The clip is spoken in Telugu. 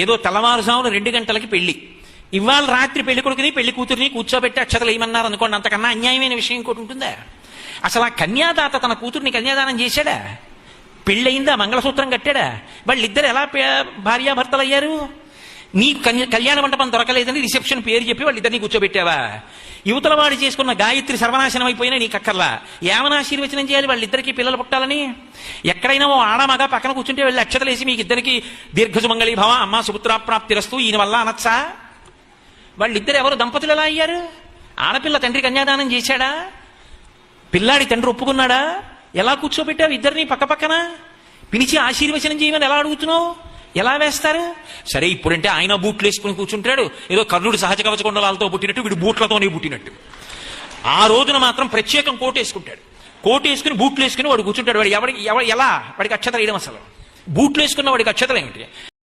ఏదో తెల్లవారుజామున 2 గంటలకి పెళ్లి, ఇవాళ రాత్రి పెళ్లి కొడుకుని పెళ్లి కూతురిని కూర్చోబెట్టి అక్షతలు ఏమన్నారు అనుకోండి, అంతకన్నా అన్యాయమైన విషయం ఇంకోటి ఉంటుందా? అసలు ఆ కన్యాదాత తన కూతుర్ని కన్యాదానం చేశాడా? పెళ్ళయిందా? మంగళసూత్రం కట్టాడా? వాళ్ళిద్దరు ఎలా భార్యాభర్తలు అయ్యారు? నీ కళ్యాణ మండపం దొరకలేదని రిసెప్షన్ పేరు చెప్పి వాళ్ళిద్దరిని కూర్చోబెట్టావా? యువతల వాడు చేసుకున్న గాయత్రి సర్వనాశనం అయిపోయినా నీకు అక్కర్లా. ఏమని ఆశీర్వచనం చేయాలి వాళ్ళిద్దరికి పిల్లలు పుట్టాలని? ఎక్కడైనా ఓ ఆడమగా పక్కన కూర్చుంటే వెళ్ళి అక్షతలేసి మీకు ఇద్దరికి దీర్ఘసుమంగళీ భవ, అమ్మ సుపుత్రాప్రాప్తిరస్తూ ఈయన వల్ల అనొచ్చా? వాళ్ళిద్దరు ఎవరు దంపతులు ఎలా అయ్యారు? ఆడపిల్ల తండ్రి కన్యాదానం చేశాడా? పిల్లాడి తండ్రి ఒప్పుకున్నాడా? ఎలా కూర్చోబెట్టావు ఇద్దరిని పక్క పక్కన? పిలిచి ఆశీర్వచనం చేయమని ఎలా అడుగుతున్నావు? ఎలా వేస్తారు? సరే, ఇప్పుడంటే ఆయన బూట్లు వేసుకుని కూర్చుంటాడు, ఏదో కర్ణుడు సహజ కవచ కుండలాలతో పుట్టినట్టు వీడు బూట్లతోనే పుట్టినట్టు. ఆ రోజున మాత్రం ప్రత్యేకం కోటు వేసుకుంటాడు, కోటు వేసుకుని బూట్లు వేసుకుని వాడు కూర్చుంటాడు. వాడు ఎలా వాడికి అక్షతలు వేయడం? అసలు బూట్లు వేసుకున్న వాడికి అక్షతలు ఏమిటి?